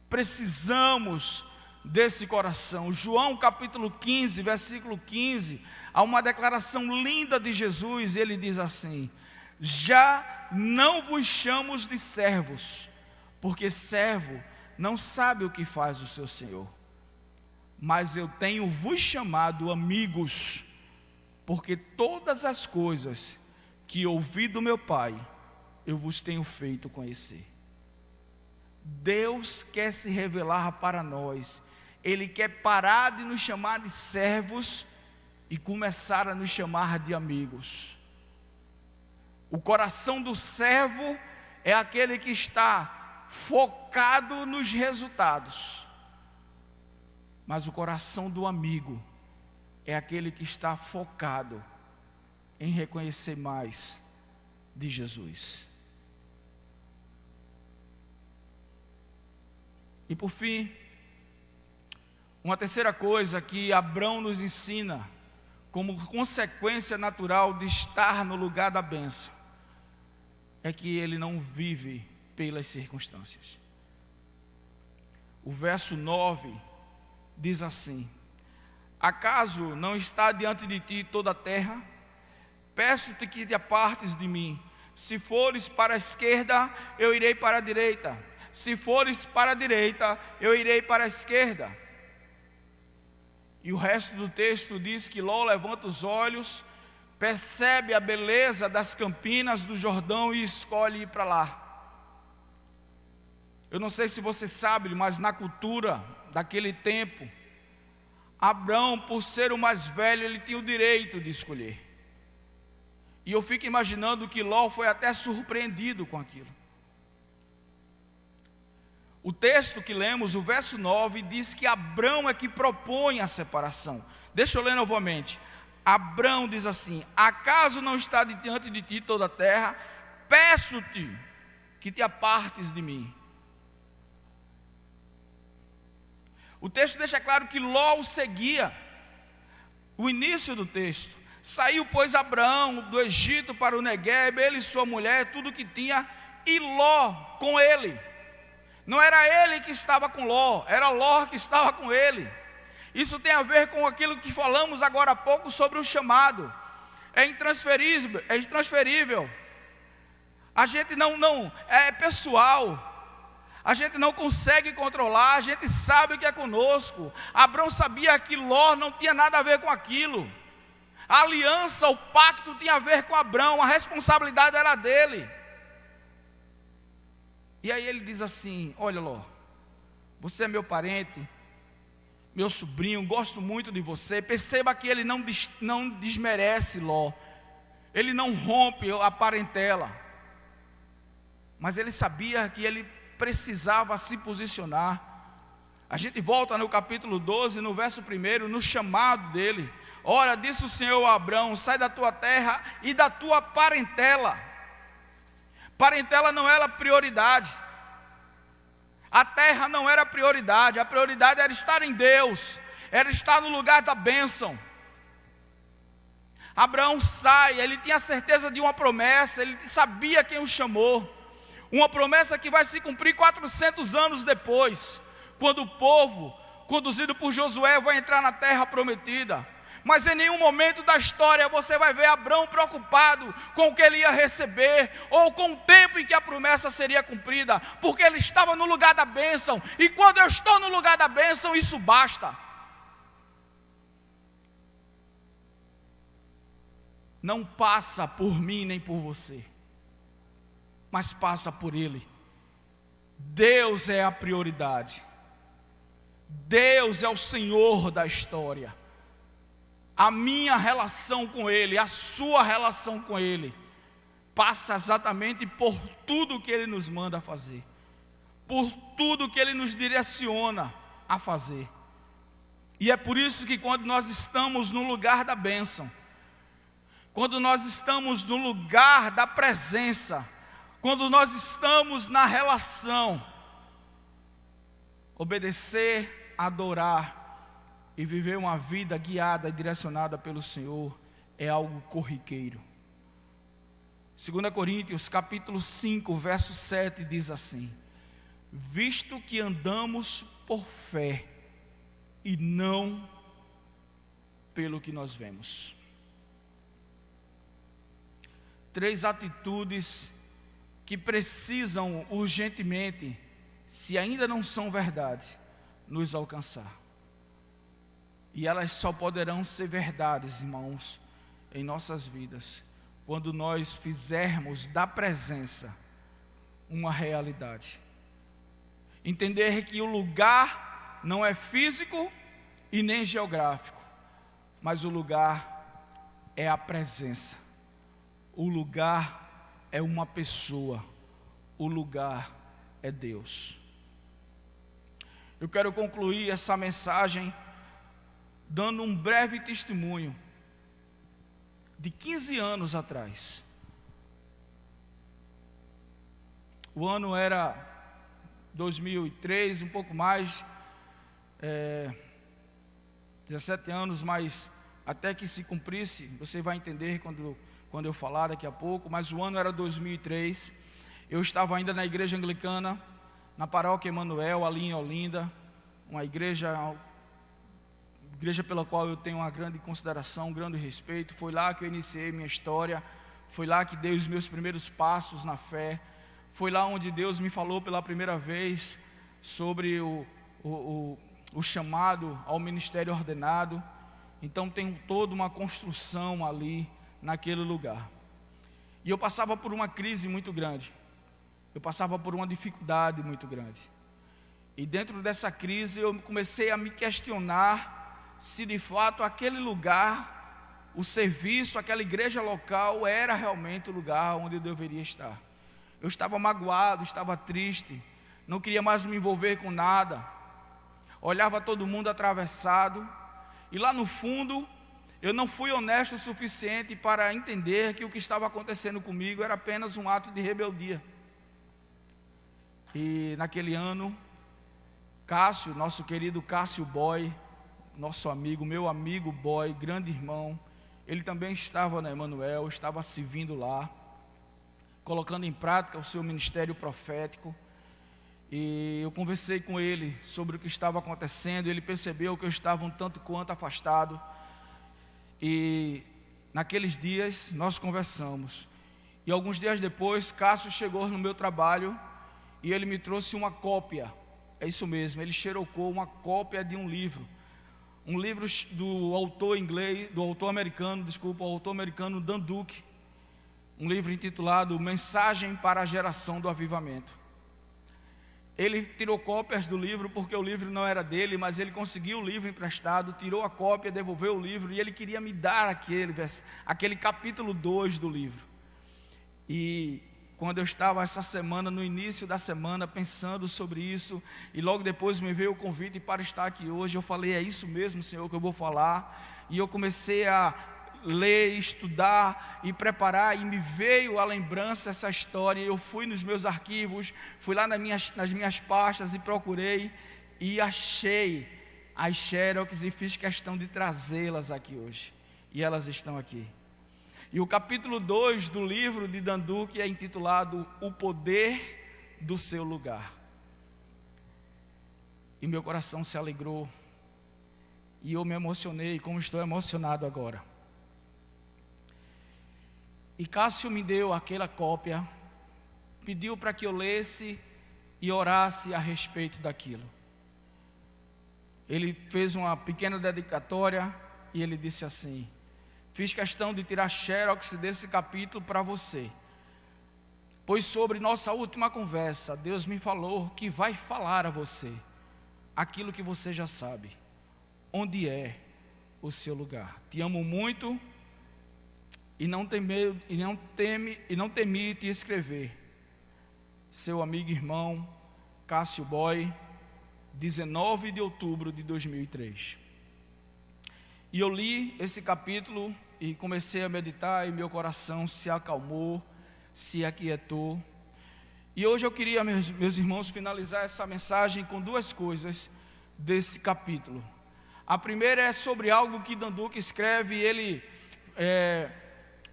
Precisamos desse coração. João capítulo 15, versículo 15, há uma declaração linda de Jesus, e ele diz assim: já não vos chamo de servos, porque servo não sabe o que faz o seu senhor, mas eu tenho vos chamado amigos, porque todas as coisas que ouvi do meu Pai, eu vos tenho feito conhecer. Deus quer se revelar para nós. Ele quer parar de nos chamar de servos e começar a nos chamar de amigos. O coração do servo é aquele que está focado nos resultados. Mas o coração do amigo é aquele que está focado em reconhecer mais de Jesus. E por fim, uma terceira coisa que Abrão nos ensina como consequência natural de estar no lugar da bênção é que ele não vive pelas circunstâncias. O verso 9 diz assim: acaso não está diante de ti toda a terra? Peço-te que te apartes de mim. Se fores para a esquerda, eu irei para a direita. Se fores para a direita, eu irei para a esquerda. E o resto do texto diz que Ló levanta os olhos, percebe a beleza das campinas do Jordão e escolhe ir para lá. Eu não sei se você sabe, mas na cultura daquele tempo, Abrão, por ser o mais velho, ele tinha o direito de escolher. E eu fico imaginando que Ló foi até surpreendido com aquilo. O texto que lemos, o verso 9, diz que Abrão é que propõe a separação. Deixa eu ler novamente. Abrão diz assim: acaso não está diante de ti toda a terra? Peço-te que te apartes de mim. O texto deixa claro que Ló o seguia. O início do texto: saiu, pois, Abrão do Egito para o Negueb, ele e sua mulher, tudo que tinha, e Ló com ele. Não era ele que estava com Ló, era Ló que estava com ele. Isso tem a ver com aquilo que falamos agora há pouco sobre o chamado. É intransferível. A gente não é pessoal. A gente não consegue controlar, a gente sabe que é conosco. Abrão sabia que Ló não tinha nada a ver com aquilo. A aliança, o pacto tinha a ver com Abrão, a responsabilidade era dele. E aí ele diz assim: olha, Ló, você é meu parente, meu sobrinho, gosto muito de você. Perceba que ele não desmerece Ló, ele não rompe a parentela, mas ele sabia que ele precisava se posicionar. A gente volta no capítulo 12, no verso 1, no chamado dele. Ora, disse o Senhor a Abrão: sai da tua terra e da tua parentela. Parentela não era prioridade. A terra não era prioridade. A prioridade era estar em Deus, era estar no lugar da bênção. Abraão sai, ele tinha certeza de uma promessa, ele sabia quem o chamou. Uma promessa que vai se cumprir 400 anos depois, quando o povo, conduzido por Josué, vai entrar na terra prometida. Mas em nenhum momento da história você vai ver Abrão preocupado com o que ele ia receber, ou com o tempo em que a promessa seria cumprida, porque ele estava no lugar da bênção. E quando eu estou no lugar da bênção, isso basta. Não passa por mim nem por você, mas passa por Ele. Deus é a prioridade. Deus é o Senhor da história. A minha relação com Ele, a sua relação com Ele, passa exatamente por tudo que Ele nos manda fazer, por tudo que Ele nos direciona a fazer. E é por isso que quando nós estamos no lugar da bênção, quando nós estamos no lugar da presença, quando nós estamos na relação, obedecer, adorar e viver uma vida guiada e direcionada pelo Senhor é algo corriqueiro. 2 Coríntios capítulo 5, verso 7 diz assim: visto que andamos por fé e não pelo que nós vemos. 3 atitudes que precisam urgentemente, se ainda não são verdade, nos alcançar. E elas só poderão ser verdades, irmãos, em nossas vidas, quando nós fizermos da presença uma realidade. Entender que o lugar não é físico e nem geográfico, mas o lugar é a presença. O lugar é uma pessoa, o lugar é Deus. eu quero concluir essa mensagem dando um breve testemunho de 15 anos atrás. O ano era 2003, um pouco mais, 17 anos, mas até que se cumprisse, você vai entender quando eu falar daqui a pouco, mas o ano era 2003, eu estava ainda na igreja anglicana, na paróquia Emanuel, ali em Olinda, uma igreja pela qual eu tenho uma grande consideração, um grande respeito. Foi lá que eu iniciei minha história, foi lá que dei os meus primeiros passos na fé, foi lá onde Deus me falou pela primeira vez sobre o chamado ao ministério ordenado. Então tem toda uma construção ali, naquele lugar. E eu passava por uma crise muito grande, eu passava por uma dificuldade muito grande. E dentro dessa crise eu comecei a me questionar se de fato aquele lugar, o serviço, aquela igreja local era realmente o lugar onde eu deveria estar. Eu estava magoado, estava triste, não queria mais me envolver com nada, olhava todo mundo atravessado, e lá no fundo eu não fui honesto o suficiente para entender que o que estava acontecendo comigo era apenas um ato de rebeldia. E naquele ano, Cássio, nosso querido Cássio Boy, nosso amigo, meu amigo Boy, grande irmão, ele também estava na Emanuel, estava servindo lá, colocando em prática o seu ministério profético. E eu conversei com ele sobre o que estava acontecendo. Ele percebeu que eu estava um tanto quanto afastado. E naqueles dias nós conversamos. E alguns dias depois, Cássio chegou no meu trabalho e ele me trouxe uma cópia. É isso mesmo, ele xerocou uma cópia de um livro do autor americano Dan Duke, um livro intitulado Mensagem para a Geração do Avivamento. Ele tirou cópias do livro porque o livro não era dele, mas ele conseguiu o livro emprestado, tirou a cópia, devolveu o livro, e ele queria me dar aquele capítulo 2 do livro. E quando eu estava essa semana, no início da semana, pensando sobre isso, e logo depois me veio o convite para estar aqui hoje, eu falei, é isso mesmo, Senhor, que eu vou falar. E eu comecei a ler, estudar e preparar, e me veio à lembrança essa história. Eu fui nos meus arquivos, fui lá nas minhas pastas e procurei, e achei as xerox e fiz questão de trazê-las aqui hoje, e elas estão aqui. E o capítulo 2 do livro de Dan Duke é intitulado O Poder do Seu Lugar. E meu coração se alegrou, e eu me emocionei, como estou emocionado agora. E Cássio me deu aquela cópia, pediu para que eu lesse e orasse a respeito daquilo. Ele fez uma pequena dedicatória e ele disse assim: fiz questão de tirar xerox desse capítulo para você, pois sobre nossa última conversa, Deus me falou que vai falar a você aquilo que você já sabe, onde é o seu lugar. Te amo muito e não temi te escrever. Seu amigo e irmão Cássio Boy, 19 de outubro de 2003. E eu li esse capítulo e comecei a meditar, e meu coração se acalmou, se aquietou. E hoje eu queria, meus irmãos, finalizar essa mensagem com duas coisas desse capítulo. A primeira é sobre algo que Dan Duke escreve, e ele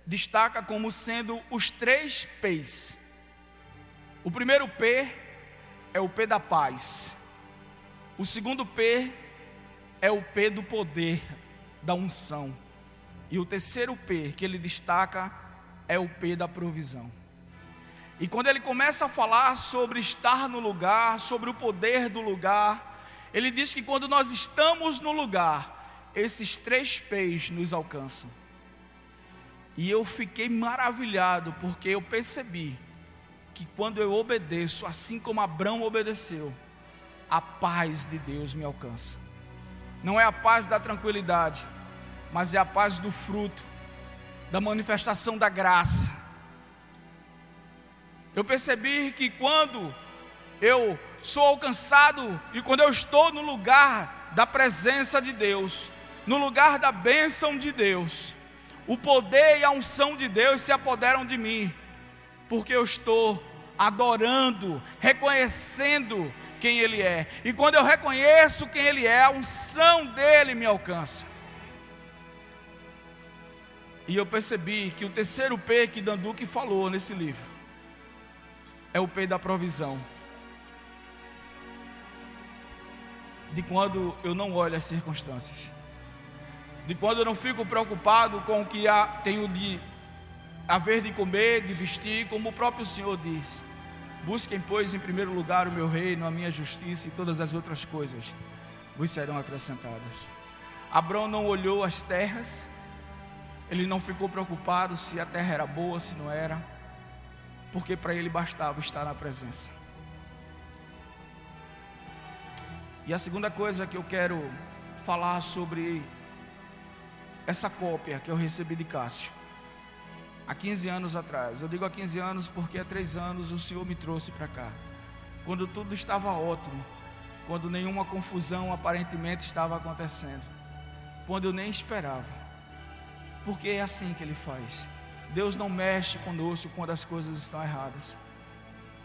destaca como sendo os 3 P's. O primeiro P é o P da paz. O segundo P é o P do poder, da unção. E o terceiro P que ele destaca é o P da provisão. E quando ele começa a falar sobre estar no lugar, sobre o poder do lugar, ele diz que quando nós estamos no lugar, esses 3 P's nos alcançam. E eu fiquei maravilhado, porque eu percebi que quando eu obedeço, assim como Abraão obedeceu, a paz de Deus me alcança. Não é a paz da tranquilidade, mas é a paz do fruto, da manifestação da graça. Eu percebi que quando eu sou alcançado, e quando eu estou no lugar da presença de Deus, no lugar da bênção de Deus, o poder e a unção de Deus se apoderam de mim, porque eu estou adorando, reconhecendo quem Ele é. E quando eu reconheço quem Ele é, a unção dEle me alcança. E eu percebi que o terceiro P que Danduque falou nesse livro é o P da provisão. De quando eu não olho as circunstâncias, de quando eu não fico preocupado com o que tenho de haver de comer, de vestir, como o próprio Senhor diz: busquem, pois, em primeiro lugar o meu reino, a minha justiça, e todas as outras coisas vos serão acrescentadas. Abrão não olhou as terras, ele não ficou preocupado se a terra era boa, se não era, porque para ele bastava estar na presença. E a segunda coisa que eu quero falar sobre essa cópia que eu recebi de Cássio, há 15 anos atrás. Eu digo há 15 anos porque há 3 anos o Senhor me trouxe para cá, quando tudo estava ótimo, quando nenhuma confusão aparentemente estava acontecendo, quando eu nem esperava, porque é assim que Ele faz. Deus não mexe conosco quando as coisas estão erradas.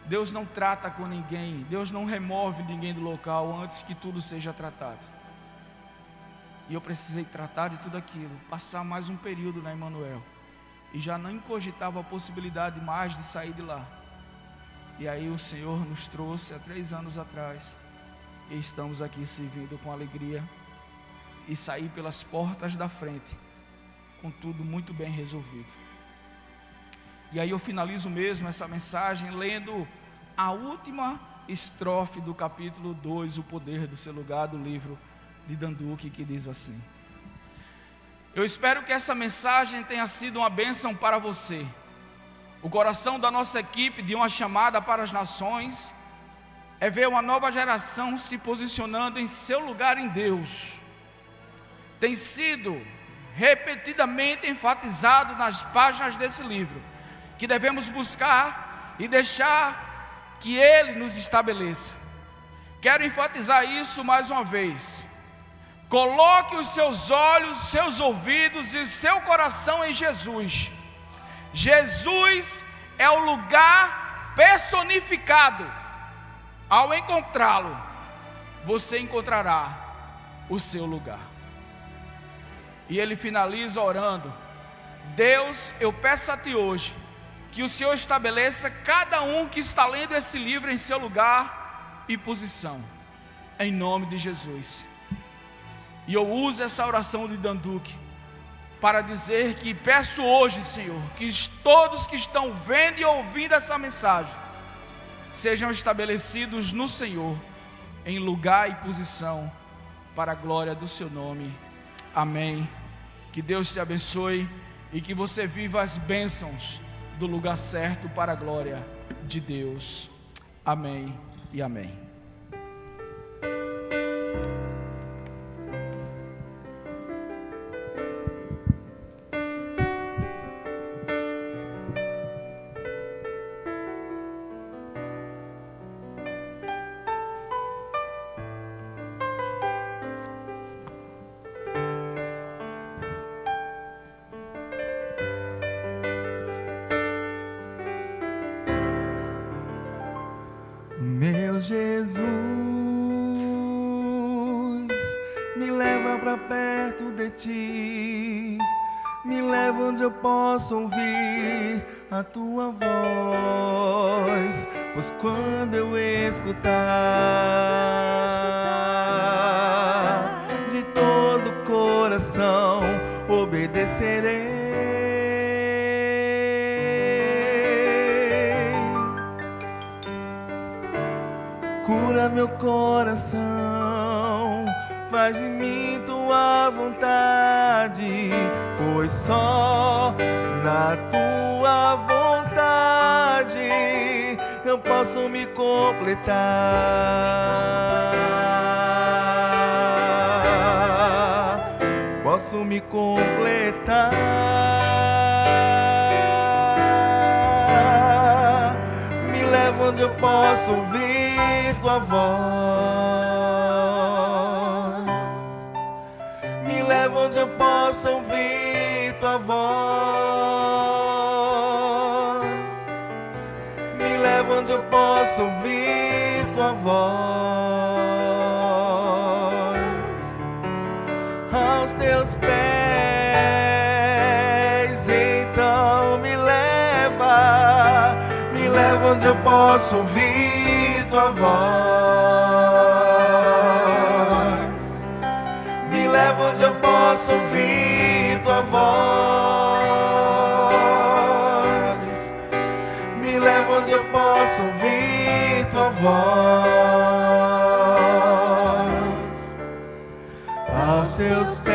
Deus não trata com ninguém, Deus não remove ninguém do local antes que tudo seja tratado. E eu precisei tratar de tudo aquilo, passar mais um período na Emmanuel, e já não cogitava a possibilidade mais de sair de lá. E aí o Senhor nos trouxe há 3 anos atrás, e estamos aqui servindo com alegria, e sair pelas portas da frente, com tudo muito bem resolvido. E aí eu finalizo mesmo essa mensagem lendo a última estrofe do capítulo 2, O Poder do Seu Lugar, do livro de Danduque, que diz assim: eu espero que essa mensagem tenha sido uma bênção para você. O coração da nossa equipe de uma chamada para as nações é ver uma nova geração se posicionando em seu lugar em Deus. Tem sido repetidamente enfatizado nas páginas desse livro que devemos buscar e deixar que Ele nos estabeleça. Quero enfatizar isso mais uma vez. Coloque os seus olhos, seus ouvidos e seu coração em Jesus. Jesus é o lugar personificado. Ao encontrá-lo, você encontrará o seu lugar. E ele finaliza orando: Deus, eu peço a Ti hoje que o Senhor estabeleça cada um que está lendo esse livro em seu lugar e posição, em nome de Jesus. E eu uso essa oração de Danduque para dizer que peço hoje, Senhor, que todos que estão vendo e ouvindo essa mensagem sejam estabelecidos no Senhor, em lugar e posição, para a glória do Seu nome. Amém. Que Deus te abençoe e que você viva as bênçãos do lugar certo para a glória de Deus. Amém e amém. Meu Jesus, me leva pra perto de Ti, me leva onde eu posso ouvir a Tua voz, pois quando eu escutar, de todo o coração obedecerei. Cura meu coração, faz de mim Tua vontade, pois só na Tua vontade eu posso me completar. Posso me completar. Me leva onde eu posso ouvir tua voz. Me leva onde eu possa ouvir tua voz. Me leva onde eu possa ouvir tua voz. Aos teus pés, então me leva onde eu possa ouvir tua voz. Me leva onde eu possa ouvir tua voz. Me leva onde eu possa ouvir tua voz. Aos teus pés.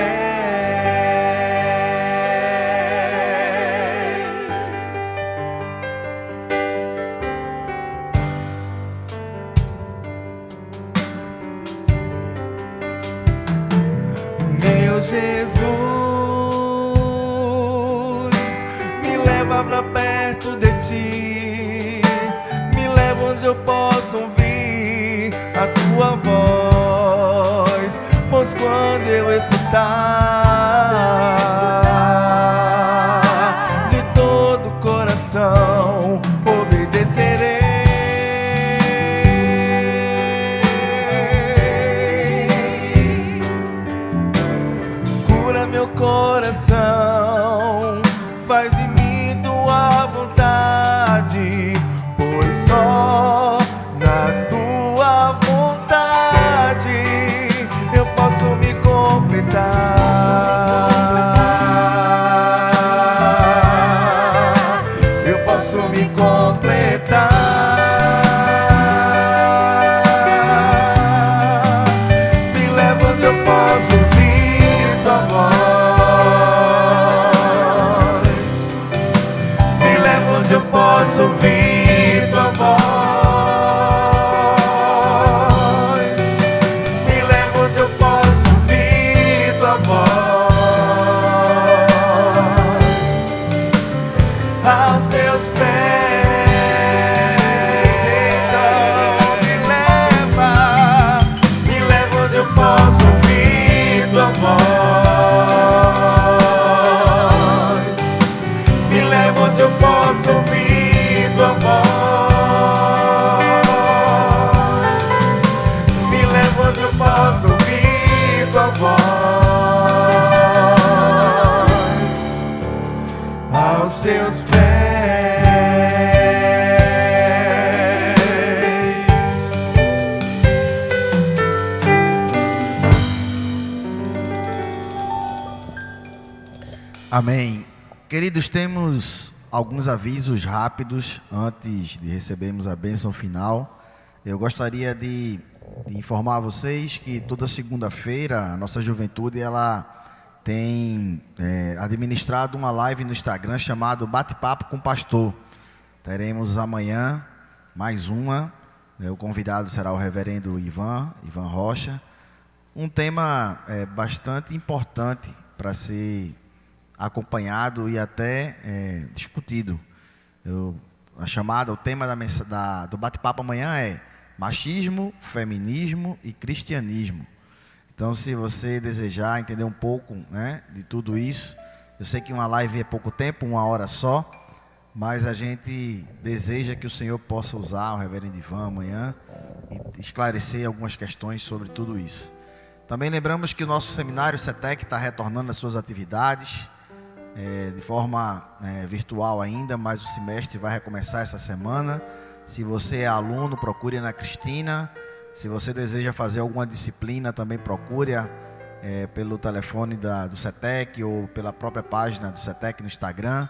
Meu Jesus, me leva pra perto de ti. Me leva onde eu possa ouvir a tua voz. Pois quando eu escutar de todo o coração, obedecerei. Cura meu coração, faz de mim tua vontade, pois só na tua vontade eu posso me completar. Eu posso me completar. Me leva onde eu posso ouvir tua voz. Me leva onde eu posso ouvir tua voz. Me leva onde eu posso ouvir tua voz. Aos teus pés, então me leva onde eu posso ouvir tua voz. Me leva onde eu posso ouvir tua voz. Me leva onde eu posso ouvir tua voz. Aos teus pés. Amém. Queridos, temos alguns avisos rápidos antes de recebermos a bênção final. Eu gostaria de informar vocês que toda segunda-feira a nossa juventude ela tem administrado uma live no Instagram chamado Bate-Papo com Pastor. Teremos amanhã mais uma. O convidado será o reverendo Ivan Rocha. Um tema bastante importante para ser acompanhado e até discutido. O tema do bate-papo amanhã é machismo, feminismo e cristianismo. Então, se você desejar entender um pouco, né, de tudo isso, eu sei que uma live é pouco tempo, 1 hora só, mas a gente deseja que o Senhor possa usar o reverendo Ivan amanhã e esclarecer algumas questões sobre tudo isso. Também lembramos que o nosso seminário CETEC está retornando às suas atividades, de forma virtual ainda, mas o semestre vai recomeçar essa semana. Se você é aluno, procure a Ana Cristina. Se você deseja fazer alguma disciplina, também procure pelo telefone do CETEC ou pela própria página do CETEC no Instagram,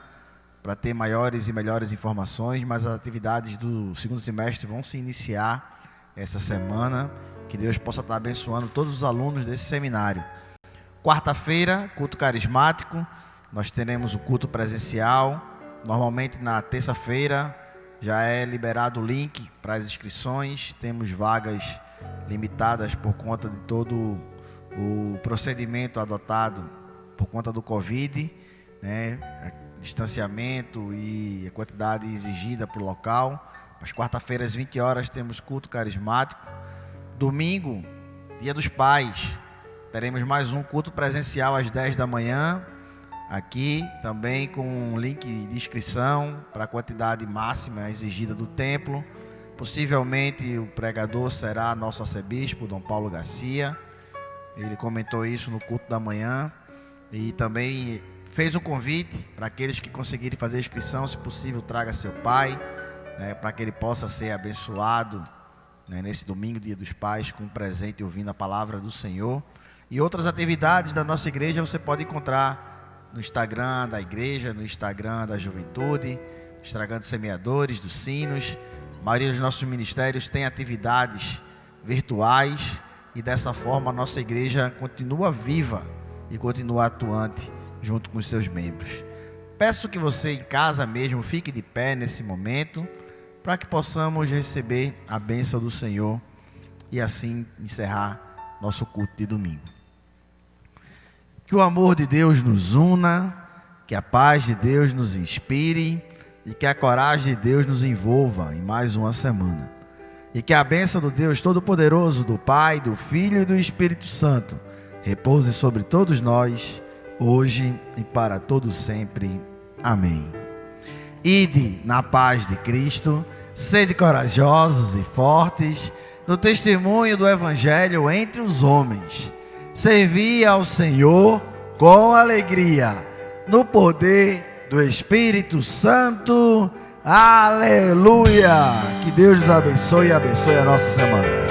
para ter maiores e melhores informações. Mas as atividades do segundo semestre vão se iniciar essa semana. Que Deus possa estar abençoando todos os alunos desse seminário. Quarta-feira, culto carismático. Nós teremos o culto presencial. Normalmente na terça-feira já é liberado o link para as inscrições. Temos vagas limitadas por conta de todo o procedimento adotado por conta do Covid, né? Distanciamento e a quantidade exigida para o local. Às quarta-feiras, às 20 horas, temos culto carismático. Domingo, Dia dos Pais, teremos mais um culto presencial às 10 da manhã. Aqui também com um link de inscrição para a quantidade máxima exigida do templo. Possivelmente o pregador será nosso arcebispo, Dom Paulo Garcia. Ele comentou isso no culto da manhã. E também fez um convite para aqueles que conseguirem fazer a inscrição, se possível, traga seu pai, né, para que ele possa ser abençoado, né, nesse domingo, Dia dos Pais, com um presente ouvindo a palavra do Senhor. E outras atividades da nossa igreja você pode encontrar no Instagram da igreja, no Instagram da juventude, no Instagram dos semeadores, dos sinos. A maioria dos nossos ministérios tem atividades virtuais e dessa forma a nossa igreja continua viva e continua atuante junto com os seus membros. Peço que você em casa mesmo fique de pé nesse momento para que possamos receber a bênção do Senhor e assim encerrar nosso culto de domingo. Que o amor de Deus nos una, que a paz de Deus nos inspire e que a coragem de Deus nos envolva em mais uma semana. E que a bênção do Deus Todo-Poderoso, do Pai, do Filho e do Espírito Santo repouse sobre todos nós, hoje e para todo sempre. Amém. Ide na paz de Cristo, sede corajosos e fortes no testemunho do Evangelho entre os homens. Servi ao Senhor com alegria, no poder do Espírito Santo. Aleluia! Que Deus nos abençoe e abençoe a nossa semana.